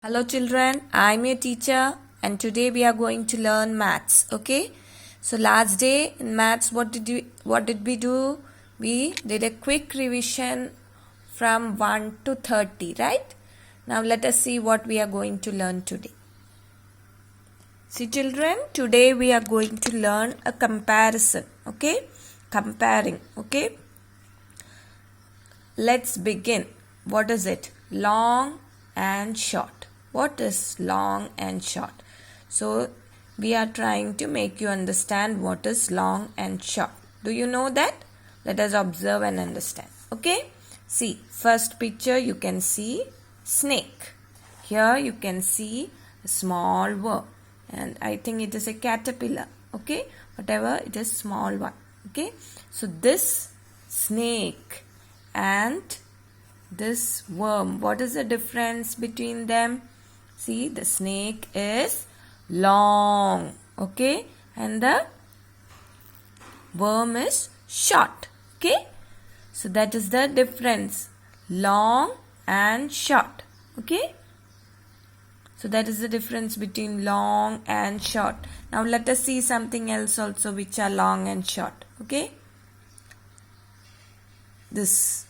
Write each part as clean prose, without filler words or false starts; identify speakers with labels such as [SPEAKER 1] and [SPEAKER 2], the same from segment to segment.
[SPEAKER 1] Hello children, I'm your teacher and today we are going to learn maths, okay? So last day in maths what did we do? We did a quick revision from 1 to 30, right? Now let us see what we are going to learn today. See children, today we are going to learn a comparison, okay? Comparing, okay? Let's begin. What is it? Long and short. What is long and short? So we are trying to make you understand what is long and short. Do you know that? Let us observe and understand. Okay? See, first picture you can see snake. Here you can see a small worm. And I think it is a caterpillar. Okay? Whatever, it is small one. Okay? So this snake and this worm, what is the difference between them? See, the snake is long, okay, and the worm is short, okay. So that is the difference, long and short, okay. So that is the difference between long and short. Now let us see something else also which are long and short, okay. This,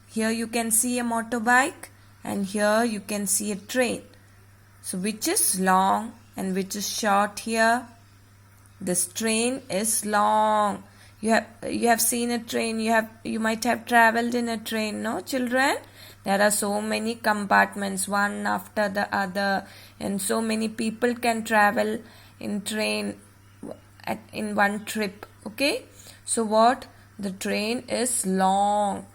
[SPEAKER 1] here you can see a motorbike and here you can see a train. So which is long and which is short here? This train is long. You have seen a train. You might have traveled in a train, no children? There are so many compartments, one after the other, and so many people can travel in train in one trip. Okay? So what? The train is long.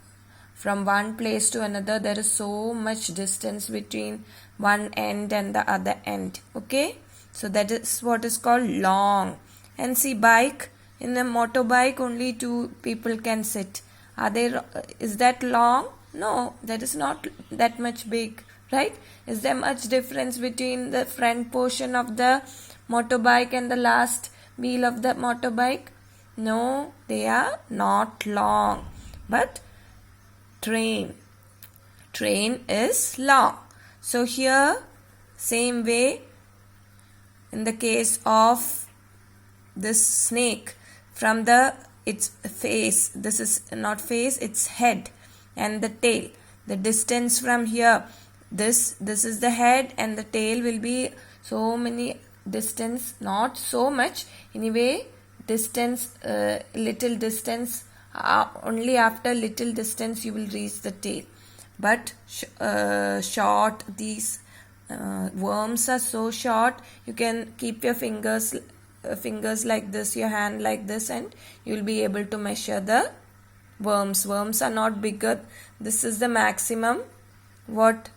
[SPEAKER 1] From one place to another, there is so much distance between one end and the other end. Okay? So that is what is called long. And see, bike, in a motorbike only two people can sit. Is that long? No, that is not that much big, right? Is there much difference between the front portion of the motorbike and the last wheel of the motorbike? No, they are not long. But train is long. So here, same way, in the case of this snake, from its face, this is not face, its head and the tail, the distance from here, this is the head and the tail will be so many distance, not so much, anyway distance, little distance, only after little distance you will reach the tail. But short, these worms are so short, you can keep your fingers like this, your hand like this, and you will be able to measure the worms. Worms are not bigger. This is the maximum what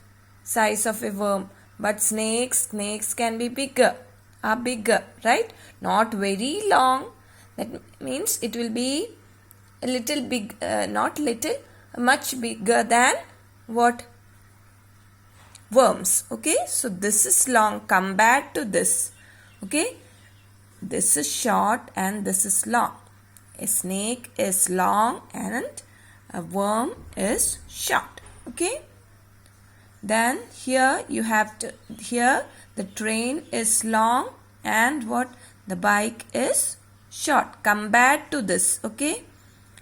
[SPEAKER 1] size of a worm. But snakes can be bigger, right? Not very long. That means it will be a little big, not little, much bigger than what? Worms. Okay, so this is long compared to this. Okay, this is short and this is long. A snake is long and a worm is short. Okay, then here you have to, here the train is long and what? The bike is short compared to this. Okay,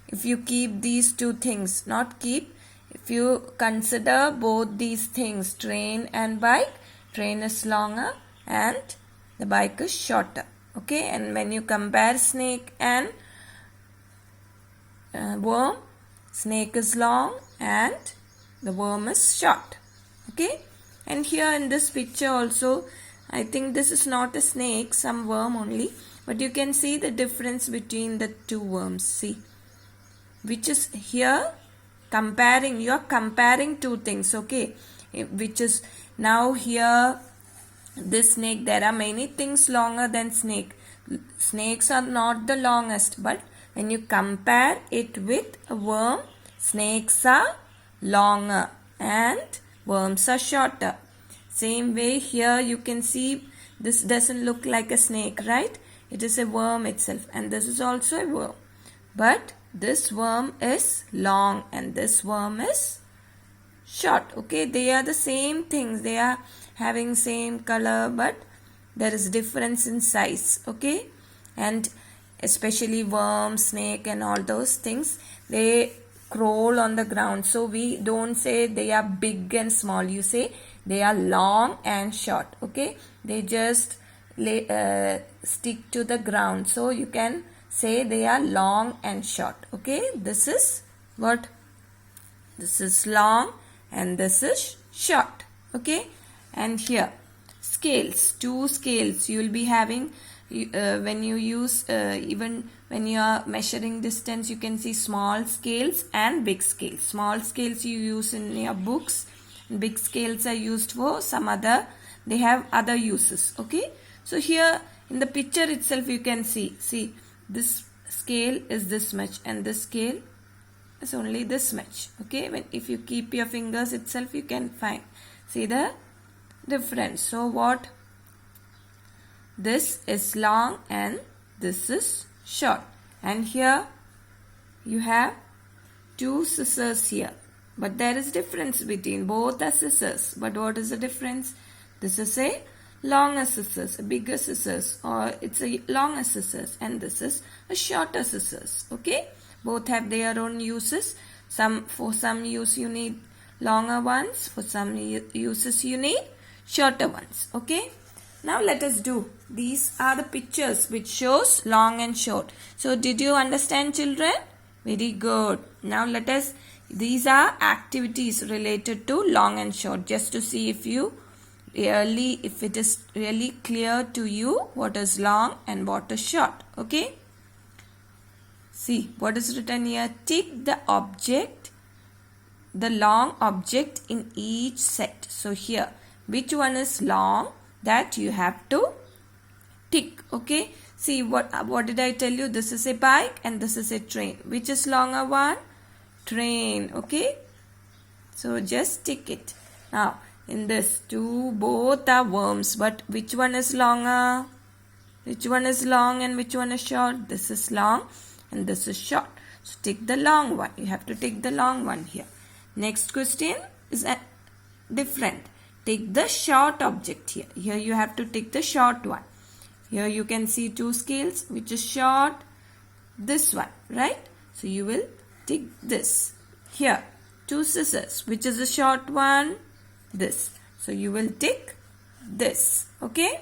[SPEAKER 1] if you keep these two things, not keep, if you consider both these things, train and bike, train is longer and the bike is shorter. Okay, and when you compare snake and worm, snake is long and the worm is short. Okay, and here in this picture also, I think this is not a snake, some worm only, but you can see the difference between the two worms. See, which is here comparing, you are comparing two things, okay, which is now here this snake, there are many things longer than snake. Snakes are not the longest, but when you compare it with a worm, snakes are longer and worms are shorter. Same way here you can see this doesn't look like a snake, right? It is a worm itself, and this is also a worm, but this worm is long and this worm is short. Okay, they are the same things, they are having same color, but there is difference in size. Okay, and especially worm, snake and all those things, they crawl on the ground. So we don't say they are big and small. You say they are long and short. Okay, they just stick to the ground. So you can say they are long and short. Okay, this is what? This is long and this is short. Okay, and here scales, two scales you will be having. When you use even when you are measuring distance, you can see small scales and big scales. Small scales you use in your books, big scales are used for some other, they have other uses. Okay, so here in the picture itself you can see this scale is this much and this scale is only this much. Okay, when if you keep your fingers itself you can find, see the difference. So what? This is long and this is short. And here you have two scissors here. But there is difference between both are scissors. But what is the difference? This is a longer scissors, a bigger scissors, or it's a longer scissors, and this is a shorter scissors. Okay, both have their own uses. For some use you need longer ones, for some uses you need shorter ones. Okay, now let us do. These are the pictures which shows long and short. So did you understand, children? Very good. Now let us, these are activities related to long and short, just to see if it is really clear to you what is long and what is short. Okay, see what is written here. Tick the object, the long object in each set. So here, which one is long, that you have to tick. Okay, see what did I tell you? This is a bike and this is a train. Which is longer one? Train. Okay, so just tick it. Now in this two, both are worms, but which one is longer? Which one is long and which one is short? This is long and this is short. So tick the long one. You have to tick the long one here. Next question is different. Tick the short object here. Here you have to tick the short one. Here you can see two scales, which is short, this one, right? So you will tick this. Here, two scissors, which is a short one, this. So you will tick this. Okay?